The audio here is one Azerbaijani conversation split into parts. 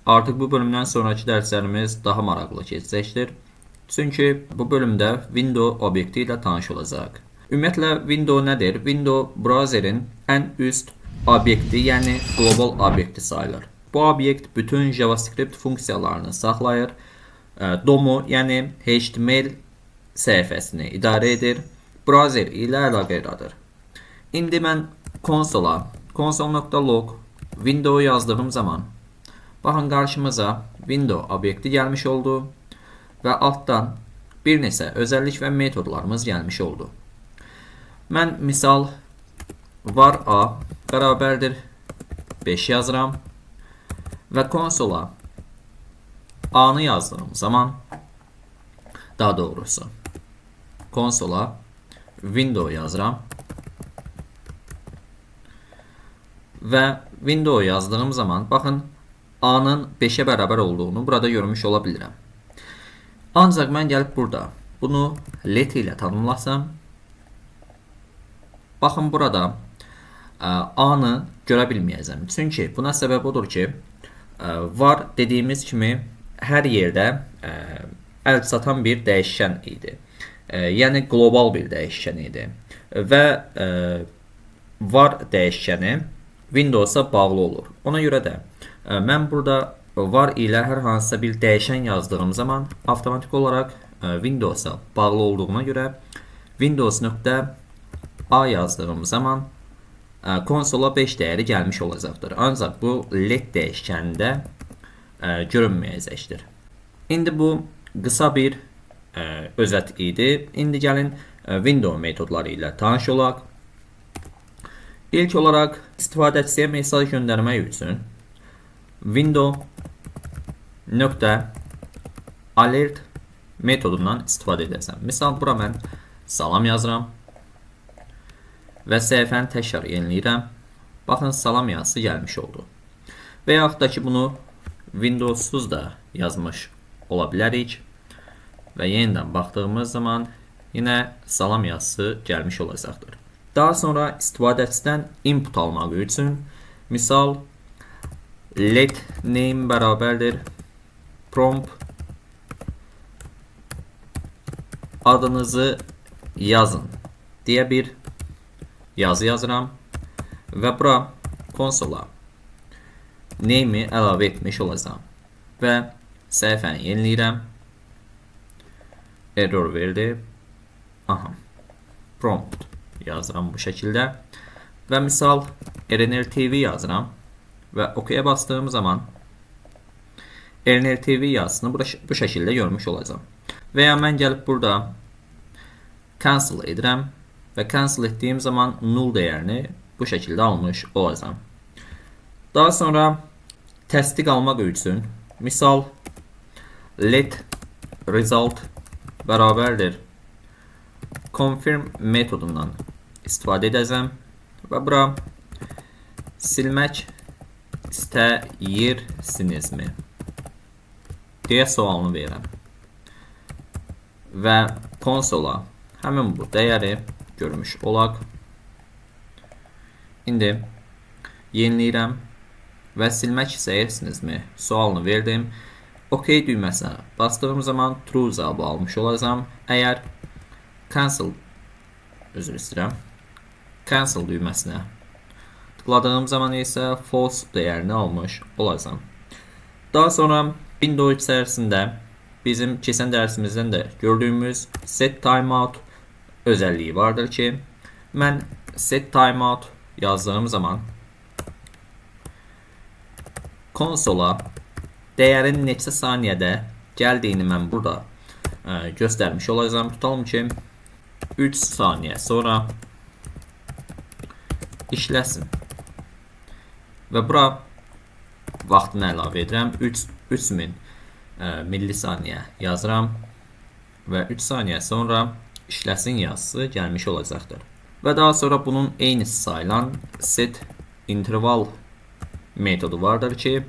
Artıq bu bölümdən sonraki dərslərimiz daha maraqlı keçəcəkdir. Çünki bu bölümdə window obyekti ilə tanış olacaq. Ümumiyyətlə window nədir? Window browserin ən üst obyekti, yəni global obyekti sayılır. Bu obyekt bütün JavaScript funksiyalarını saxlayır. DOM-u, yəni HTML səhifəsini idarə edir. Browser ilə əlaqə yaradır. İndi mən konsola, console.log window yazdığım zaman baxın qarşımıza window obyekti gəlmiş oldu və altdan bir neçə özəllik və metodlarımız gəlmiş oldu. Mən misal var a bərabərdir 5 yazıram və konsola a-nı yazdığım zaman, daha doğrusu konsola window yazıram və window yazdığım zaman baxın a-nın 5-ə bərabər olduğunu burada görmüş ola bilirəm. Ancaq mən gəlib burada bunu let ilə tanımlasam, baxın burada a-nı görə bilməyəcəm. Çünki buna səbəb odur ki, var dediyimiz kimi hər yerdə əl çatan bir dəyişkən idi. Yəni qlobal bir dəyişkən idi. Və var dəyişkəni Windows'a bağlı olur. Ona görə də mən burada var ilə hər hansısa bir dəyişən yazdığım zaman avtomatik olaraq Windows'a bağlı olduğuna görə Windows.a yazdığım zaman konsola 5 dəyəri gəlmiş olacaqdır. Ancaq bu let dəyişkənində görünməyəcəkdir. İndi bu qısa bir özət idi. İndi gəlin window metodları ilə tanış olaq. İlk olaraq istifadəçiyə mesaj göndərmək üçün window nöqtə alert metodundan istifadə edəcəm. Misal bura mən salam yazıram və səhifəni təkrar yeniləyirəm. Baxın salam yazısı gəlmiş oldu. Və yaxud da ki bunu Windows'suz da yazmış ola bilərik və yenidən baxdığımız zaman yenə salam yazısı gəlmiş olacaqdır. Daha sonra istifadəçidən input almaq üçün misal let name bərabərdir prompt adınızı yazın deyə bir yazı yazıram və bura konsola name'i əlavə etmiş olacağam və səhifəni yeniləyirəm. Error verdi. Aha. Prompt yazıram bu şəkildə və misal RNL TV yazıram və OK-yə bastığım zaman RNL TV yazısını bu şəkildə görmüş olacağım. Və ya mən gəlib burada cancel edirəm və cancel etdiyim zaman null dəyərini bu şəkildə almış olacağım. Daha sonra təsdiq almaq üçün misal let result bərabərdir confirm metodundan istifadə edəcəm və bura silmək istəyirsinizmi deyə sualını verirəm və konsola həmin bu dəyəri görmüş olaq. İndi yeniləyirəm və silmək istəyirsinizmi sualını verdim. OK düyməsinə bastığım zaman true cavabı almış olacağım. Əgər cancel düyməsinə tıkladığım zaman isə false dəyərini almış olacağım. Daha sonra Windows içərisində bizim keçən dərsimizdən də gördüyümüz set timeout özəlliyi vardır ki, mən set timeout yazdığım zaman konsola dəyərin neçə saniyədə gəldiyini mən burada göstərmiş olacağım. Tutalım ki 3 saniyə sonra işləsin və bura vaxtını əlavə edirəm. 3000 millisaniyə yazıram və 3 saniyə sonra işləsin yazısı gəlmiş olacaqdır. Və daha sonra bunun eynisi sayılan set interval metodu vardır ki,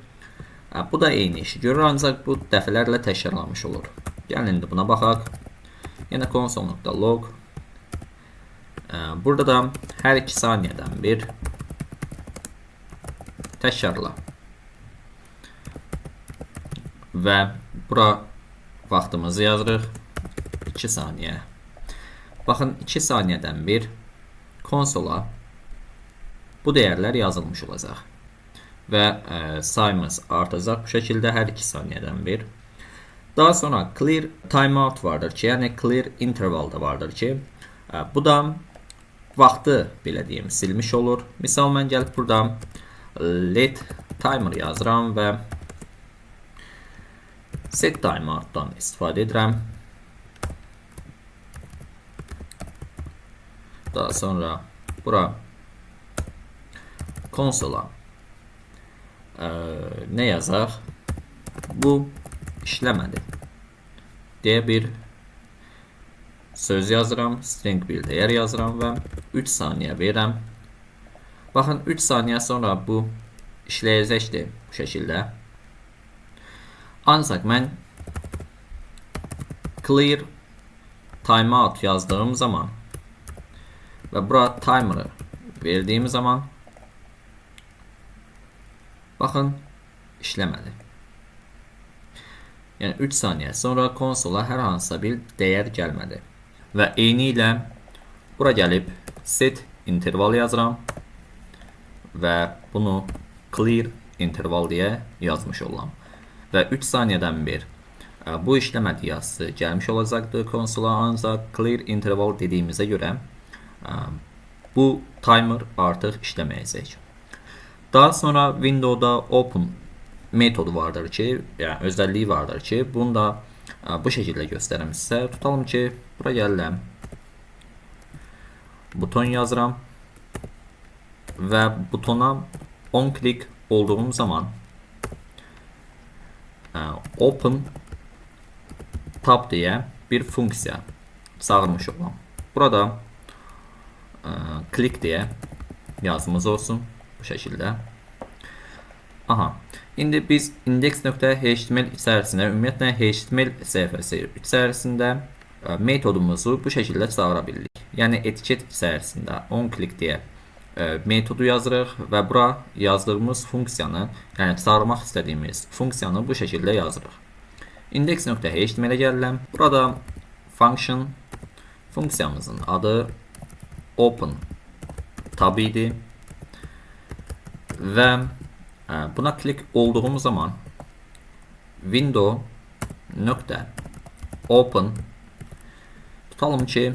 bu da eyni işi görür, ancaq bu dəfələrlə təkrarlanmış olur. Gəlin indi buna baxaq. Yenə console.log. Burada da hər 2 saniyədən bir təkrarla və bura vaxtımızı yazırıq 2 saniyə. Baxın 2 saniyədən bir konsola bu dəyərlər yazılmış olacaq və sayımız artacaq bu şəkildə hər 2 saniyədən bir. Daha sonra clear timeout vardır ki, yəni clear interval da vardır ki, bu da vaxtı belə deyim silmiş olur. Misal mən gəlib burada let timer yazıram və set timeout'dan istifadə edirəm. Daha sonra bura konsola nə yazaq? Bu işləmədi deyə bir söz yazıram, string bir dəyər yazıram və 3 saniyə verirəm. Baxın 3 saniyə sonra bu işləyəcəkdir bu şəkildə. Ancaq mən clear timeout yazdığım zaman və bura timer'ı verdiyim zaman baxın işləmədi. Yəni 3 saniyə sonra konsola hər hansısa bir dəyər gəlmədi. Və eyni ilə bura gəlib set interval yazıram və bunu clear interval deyə yazmış olam. Və 3 saniyədən bir bu işləmədi yazısı gəlmiş olacaqdır konsola, ancaq clear interval dediyimizə görə bu timer artıq işləməyəcək. Daha sonra Windows'da open metodu vardır ki, yəni özəlliyi vardır ki, bunu da bu şəkildə göstərəm sizə. Tutalım ki, bura gəlirəm, buton yazıram və butona 10 klik olduğum zaman open tab deyə bir funksiya çağırmış olam. Burada klik deyə yazımız olsun bu şəkildə. Aha. İndi biz index.html içərisində, ümumiyyətlə HTML səhifəsi içərisində metodumuzu bu şəkildə çağıra bilirik. Yəni etiket içərisində 10 klik deyə metodu yazırıq və bura yazdığımız funksiyanı, yəni çağırmaq istədiyimiz funksiyanı bu şəkildə yazırıq. Index.html-ə gəlirəm. Burada function funksiyamızın adı open tab idi və buna klik olduğum zaman window nöqtə open tutalım ki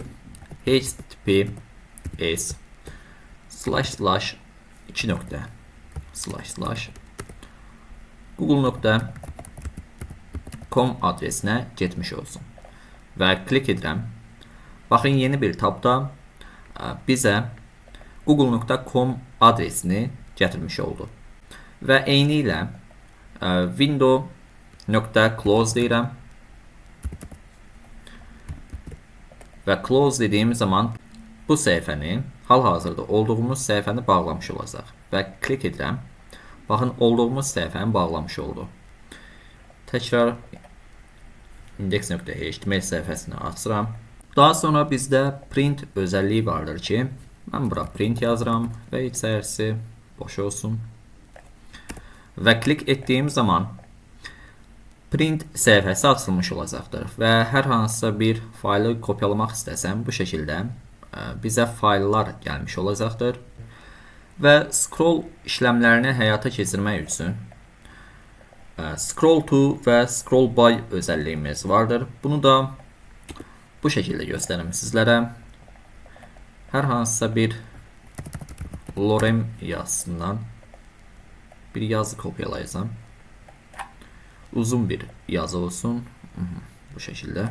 https //2 nöqtə google.com adresinə getmiş olsun və klik edirəm. Baxın yeni bir tabda bizə google.com adresini gətirmiş oldu. Və eyni ilə window.close deyirəm və close dediyim zaman bu səhifəni, hal-hazırda olduğumuz səhifəni bağlamış olacaq və klik edirəm. Baxın, olduğumuz səhifəni bağlamış oldu. Təkrar index.html səhifəsini açıram. Daha sonra bizdə print özəlliyi vardır ki, mən bura print yazıram və içərisi boş olsun. Və klik etdiyim zaman print səhifəsi açılmış olacaqdır və hər hansısa bir faylı kopyalamaq istəsəm bu şəkildə bizə fayllar gəlmiş olacaqdır və scroll işləmlərini həyata keçirmək üçün scroll to və scroll by özəlliyimiz vardır. Bunu da bu şəkildə göstərim sizlərə. Hər hansısa bir lorem yazısından bir yazı kopyalayacağım. Uzun bir yazı olsun. Bu şəkildə.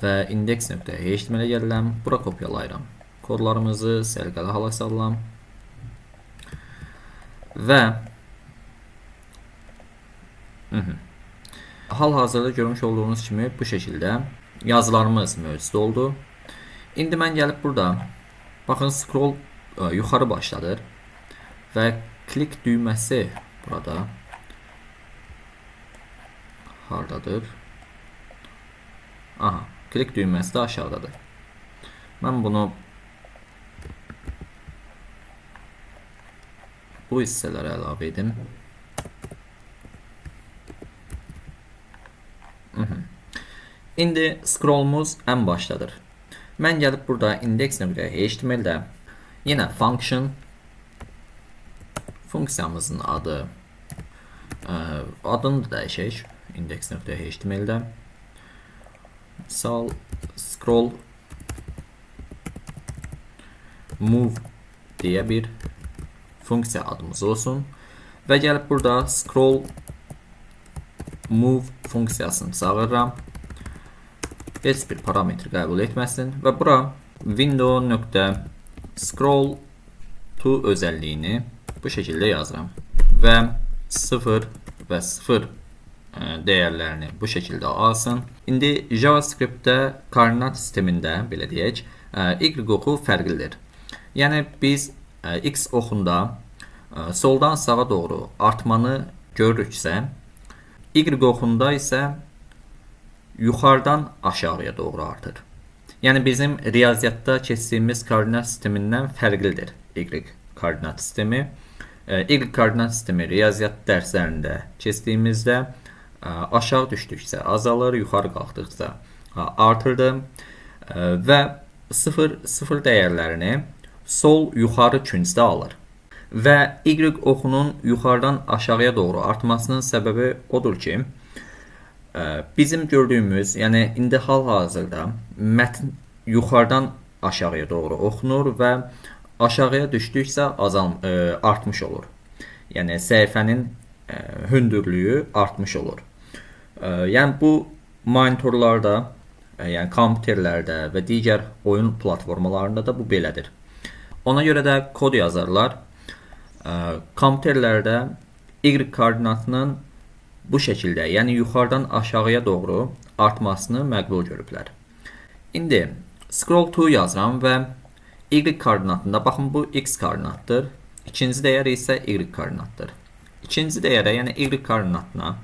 Və index.html-ə gəlirəm. Bura kopyalayıram. Kodlarımızı səliqəli hala salıram. Və hal-hazırda görmüş olduğunuz kimi bu şəkildə yazılarımız mövcud oldu. İndi mən gəlib burada baxın scroll yuxarı başladır və klik düyməsi burada hardadır? Aha, klik düyməsi də aşağıdadır. Mən bunu bu hissələrə əlavə edim. İndi scrollumuz ən başdadır. Mən gəlib burada index.html-də yenə function funksiyamızın adını da dəyişək index.html-də. Misal scroll move deyə bir funksiya adımız olsun və gəlib burada scroll move funksiyasını çağırıram. Heç bir parametr qəbul etməsin və bura window.scroll to özəlliyini bu şəkildə yazıram və 0 və 0 dəyərlərini bu şəkildə alsın. İndi JavaScript-də koordinat sistemində belə deyək, y oxu fərqlidir. Yəni biz x oxunda soldan sağa doğru artmanı görürüksə, y oxunda isə yuxarıdan aşağıya doğru artır. Yəni bizim riyaziyyatda keçdiyimiz koordinat sistemindən fərqlidir y koordinat sistemi. Y koordinat sistemi riyaziyyat dərslərində keçdiyimizdə aşağı düşdükcə azalır, yuxarı qalxdıqca artırdı və 0 dəyərlərini sol yuxarı küncdə alır. Və y oxunun yuxarıdan aşağıya doğru artmasının səbəbi odur ki, bizim gördüyümüz, yəni indi hal-hazırda mətn yuxarıdan aşağıya doğru oxunur və aşağıya düşdükcə artmış olur. Yəni səhifənin hündürlüyü artmış olur. Yəni bu monitorlarda, yəni kompüterlərdə və digər oyun platformalarında da bu belədir. Ona görə də kod yazarlar kompüterlərdə y koordinatının bu şəkildə, yəni yuxarıdan aşağıya doğru artmasını məqbul görüblər. İndi scroll to yazıram və y koordinatında, baxın bu x koordinatdır. İkinci dəyər isə y koordinatdır. İkinci dəyərə, yəni y koordinatına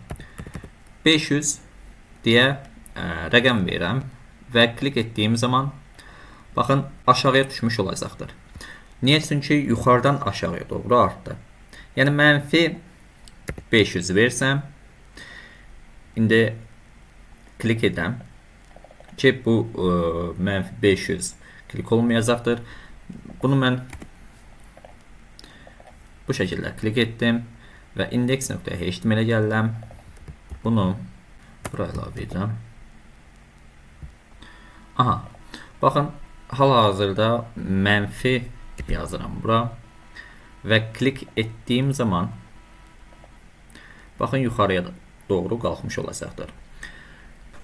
500 deyə rəqəm verirəm və klik etdiyim zaman baxın aşağıya düşmüş olacaqdır. Niyə? Çünki yuxarıdan aşağıya doğru artdı. Yəni mənfi 500 versəm, indi klik edirəm ki bu mənfi 500 klik olmayacaqdır. Bunu mən bu şəkildə klik etdim və index.html-ə gəldim. Bunu bura əlavə edirəm. Aha, baxın hal-hazırda mənfi yazıram bura və klik etdiyim zaman baxın yuxarıya doğru qalxmış olacaqdır.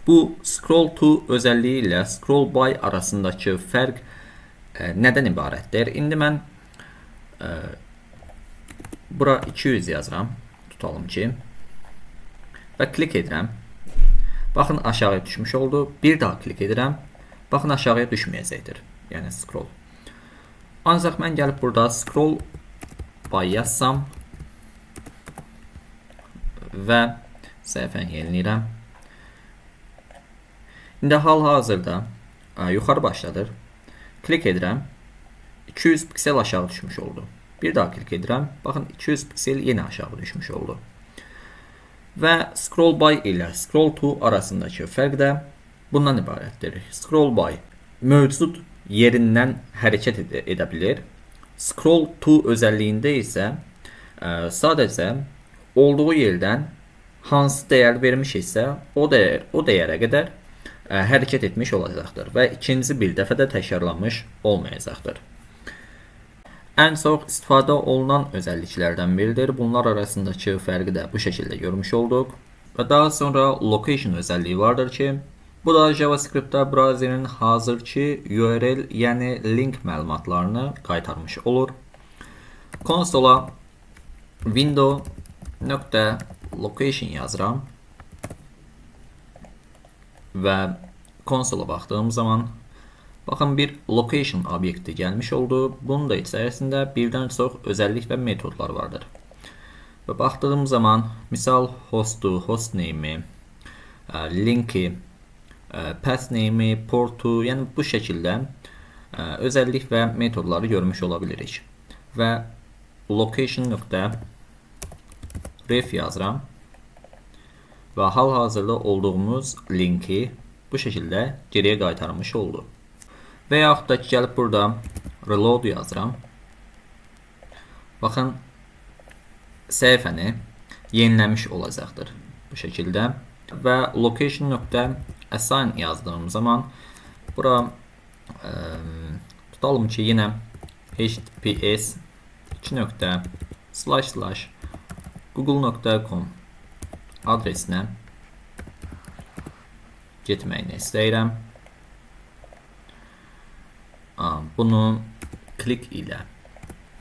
Bu scroll to özəlliyi ilə scroll by arasındakı fərq nədən ibarətdir? İndi mən bura 200 yazıram, tutalım ki, və klik edirəm. Baxın aşağıya düşmüş oldu. Bir daha klik edirəm. Baxın aşağıya düşməyəcəkdir. Yəni scroll. Ancaq mən gəlib burada scroll by yazsam və səhifəni yeniləyirəm. İndi hal-hazırda yuxarı başladır. Klik edirəm. 200 piksel aşağı düşmüş oldu. Bir daha klik edirəm. Baxın 200 piksel yenə aşağı düşmüş oldu. Və scroll by ilə scroll to arasındakı fərq də bundan ibarətdir. Scroll by mövcud yerindən hərəkət edə bilir. Scroll to özəlliyində isə sadəcə olduğu yerdən hansı dəyər vermişiksə o dəyərə qədər hərəkət etmiş olacaqdır və ikinci bir dəfə də təkrarlanmış olmayacaqdır. Ən çox istifadə olunan özəlliklərdən biridir. Bunlar arasındakı fərqi də bu şəkildə görmüş olduq. Və daha sonra location özəlliyi vardır ki, bu da JavaScript-də browserin hazırki URL, yəni link məlumatlarını qaytarmış olur. Konsola window.location yazıram və konsola baxdığım zaman baxın bir location obyekti gəlmiş oldu. Bunun da içərisində birdən çox özəllik və metodlar vardır. Və baxdığım zaman misal hostu, host name'i, linki, path name'i, portu, yəni bu şəkildə özəllik və metodları görmüş ola bilirik. Və location.ref yazıram və hal-hazırda olduğumuz linki bu şəkildə geriyə qaytarmış oldu. Və yaxud da ki, gəlib burada reload yazıram. Baxın, səhifəni yeniləmiş olacaqdır bu şəkildə. Və location.assign yazdığım zaman bura tutalım ki, yenə https google.com adresinə getməyini istəyirəm. Bunu klik ilə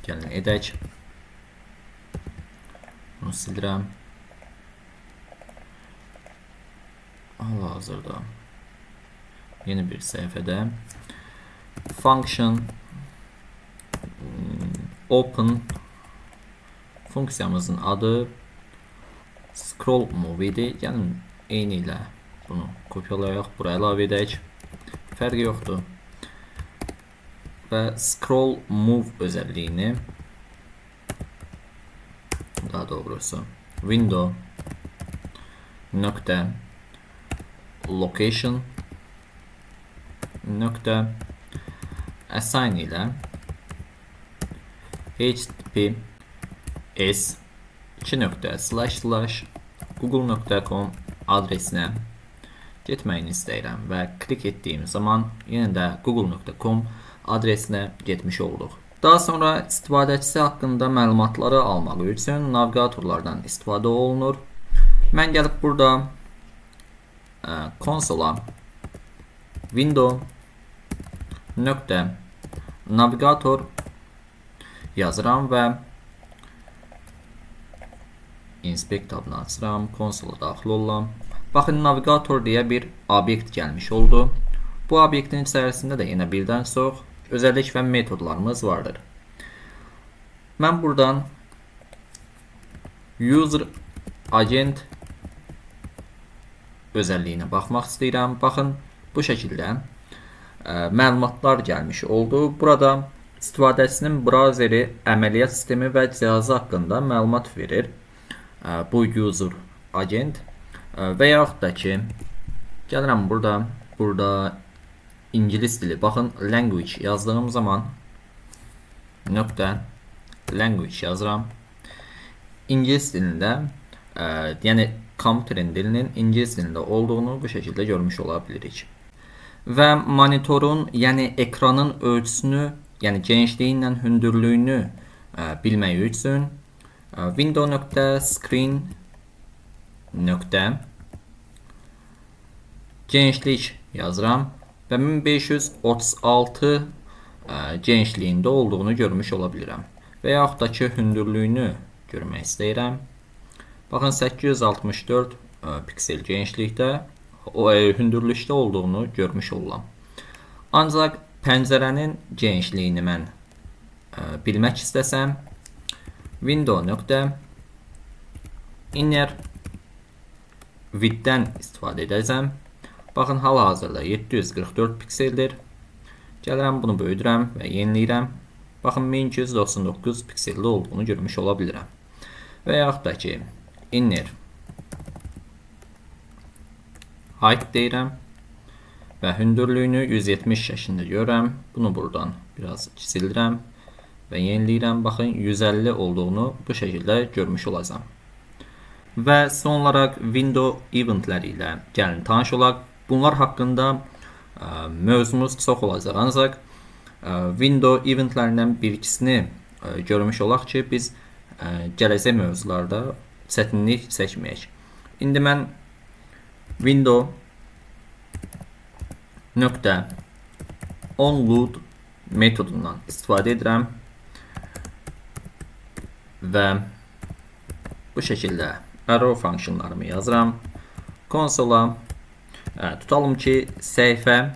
gəlin edək. Bunu sildirəm. Hal-hazırda yeni bir səhifədə function open funksiyamızın adı scroll move idi. Yəni eyni ilə bunu kopyalayaq, buraya əlavə edək. Fərqi yoxdur. Və scroll move özəlliyini, daha doğrusu window nöqtə location nöqtə assign ilə https google.com adresinə getməyini istəyirəm və klik etdiyim zaman yenə də google.com adresinə getmiş olduq. Daha sonra istifadəçisi haqqında məlumatları almaq üçün navigatorlardan istifadə olunur. Mən gəlib burada konsola window nöqtə navigator yazıram və inspect tabını açıram, konsola daxil olam. Baxın, navigator deyə bir obyekt gəlmiş oldu. Bu obyektin içərisində də yenə birdən çox özəllik və metodlarımız vardır. Mən buradan user agent özəlliyinə baxmaq istəyirəm. Baxın, bu şəkildə məlumatlar gəlmiş oldu. Burada istifadəçinin brauzeri, əməliyyat sistemi və cihazı haqqında məlumat verir. Bu user agent və yaxud da ki, gəlirəm burada İngilis dili, baxın, language yazdığım zaman nöqtə language yazıram. İngilis dilində, yəni kompüterin dilinin İngilis dilində olduğunu bu şəkildə görmüş ola bilirik. Və monitorun, yəni ekranın ölçüsünü, yəni genişliyi ilə hündürlüyünü bilmək üçün window.screen genişlik yazıram və 1536 genişliyində olduğunu görmüş ola bilirəm. Və yaxud da ki, hündürlüyünü görmək istəyirəm. Baxın, 864 piksel genişlikdə, hündürlükdə olduğunu görmüş olam. Ancaq pəncərənin genişliyini mən bilmək istəsəm, window.inner width'dən istifadə edəcəm. Baxın, hal-hazırda 744 pikseldir. Gəlirəm, bunu böyüdürəm və yeniləyirəm. Baxın, 1299 pikselli olduğunu görmüş ola bilirəm. Və yaxud da ki, inner height deyirəm və hündürlüyünü 170 şəklində görürəm. Bunu buradan biraz sildirəm və yeniləyirəm. Baxın, 150 olduğunu bu şəkildə görmüş olacam. Və son olaraq window eventləri ilə gəlin tanış olaq. Bunlar haqqında mövzumuz çox olacaq. Ancaq window eventlərindən bir-ikisini görmüş olaq ki, biz gələcək mövzularda çətinlik çəkməyək. İndi mən window nöqtə onload metodundan istifadə edirəm və bu şəkildə arrow funksiyonlarımı yazıram. Konsola tutalım ki, səhifə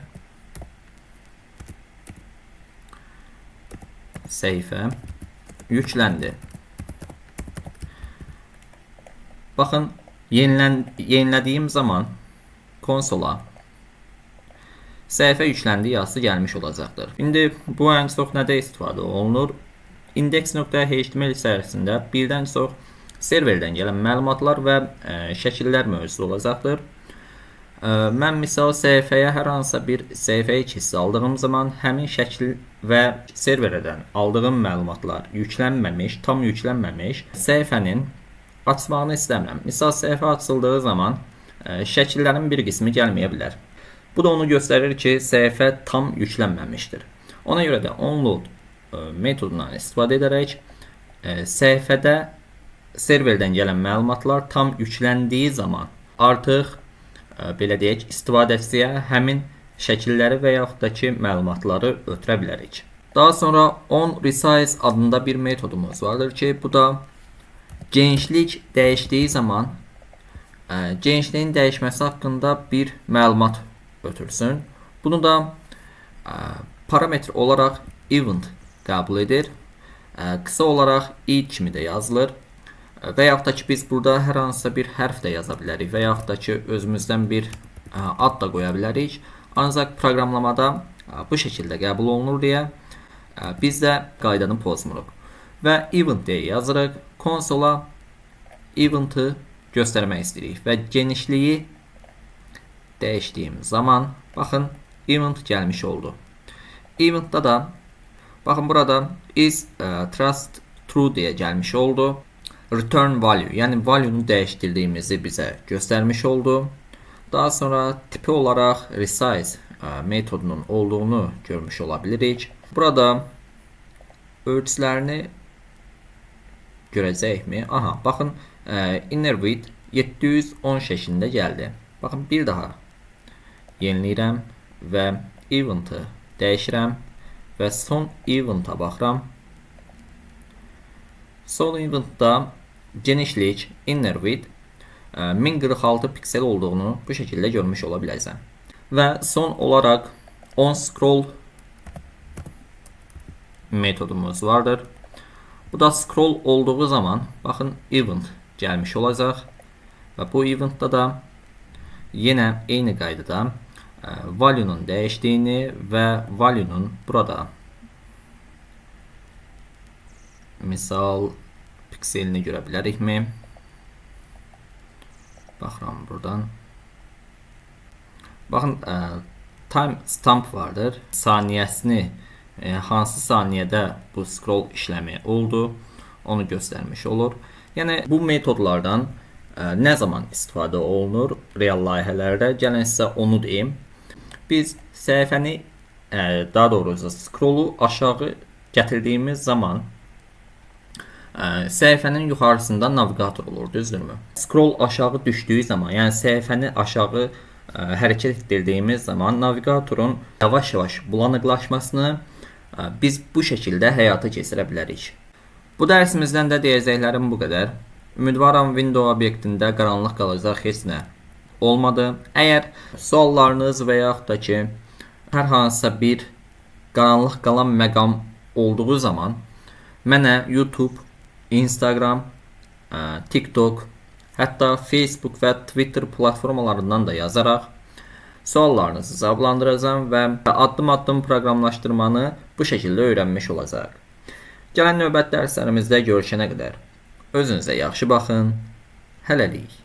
yükləndi. Baxın, yenilədiyim zaman konsola səhifə yükləndi yazısı gəlmiş olacaqdır. İndi bu ən çox nədə istifadə olunur? Index.html içərisində birdən çox serverdən gələn məlumatlar və şəkillər mövzusu olacaqdır. Mən misal səhifəyə hər hansısa bir səhifəyə keçid aldığım zaman həmin şəkil və serverdən aldığım məlumatlar yüklənməmiş, tam yüklənməmiş səhifənin açmağını istəmirəm. Misal səhifə açıldığı zaman şəkillərin bir qismi gəlməyə bilər. Bu da onu göstərir ki, səhifə tam yüklənməmişdir. Ona görə də onload metodundan istifadə edərək səhifədə serverdən gələn məlumatlar tam yükləndiyi zaman artıq belə deyək, istifadəçiyə həmin şəkilləri və yaxud da ki, məlumatları ötürə bilərik. Daha sonra onResize adında bir metodumuz vardır ki, bu da genişlik dəyişdiyi zaman genişliyin dəyişməsi haqqında bir məlumat ötürsün. Bunu da parametr olaraq event qəbul edir. Qısa olaraq i kimi də yazılır. Və yaxud da ki, biz burada hər hansısa bir hərf də yaza bilərik və yaxud da ki, özümüzdən bir ad da qoya bilərik. Ancaq proqramlamada bu şəkildə qəbul olunur deyə biz də qaydanı pozmuruq. Və event deyə yazırıq. Konsola event'ı göstərmək istəyirik və genişliyi dəyişdiyim zaman baxın, event gəlmiş oldu. Event'da da baxın, burada is trust true deyə gəlmiş oldu. Return value, yəni value'nu dəyişdirdiyimizi bizə göstərmiş oldu. Daha sonra tipi olaraq resize metodunun olduğunu görmüş ola bilirik. Burada ölçülərini görəcəkmi? Aha, baxın, inner width 710 şəklində gəldi. Baxın, bir daha yeniləyirəm və event'ı dəyişirəm və son event'a baxıram. Son event'da genişlik inner width 1046 piksel olduğunu bu şəkildə görmüş ola biləcəm. Və son olaraq onScroll metodumuz vardır. Bu da scroll olduğu zaman baxın, event gəlmiş olacaq və bu event'da da yenə eyni qaydada value'nun dəyişdiyini və value'nun burada misal pikselini görə bilərikmi? Baxıram buradan. Baxın, time stamp vardır. Saniyəsini, hansı saniyədə bu scroll işləmi oldu, onu göstərmiş olur. Yəni, bu metodlardan nə zaman istifadə olunur real layihələrdə? Gəlin sizə onu deyim. Biz səhifəni, daha doğrusu scrollu aşağı gətirdiyimiz zaman səhifənin yuxarısında navigator olur, düzdürmü? Scroll aşağı düşdüyü zaman, yəni səhifəni aşağı hərəkət etdirdiyimiz zaman navigatorun yavaş-yavaş bulanıqlaşmasını biz bu şəkildə həyata keçirə bilərik. Bu dərsimizdən də deyəcəklərim bu qədər. Ümidvaram Windows obyektində qaranlıq qalacaq heç nə olmadı. Əgər suallarınız və yaxud da ki, hər hansısa bir qaranlıq qalan məqam olduğu zaman mənə YouTube, Instagram, TikTok, hətta Facebook və Twitter platformalarından da yazaraq suallarınızı cavablandıracağam və addım-addım proqramlaşdırmanı bu şəkildə öyrənmiş olacaq. Gələn növbət dərslərimizdə görüşənə qədər özünüzə yaxşı baxın. Hələlik.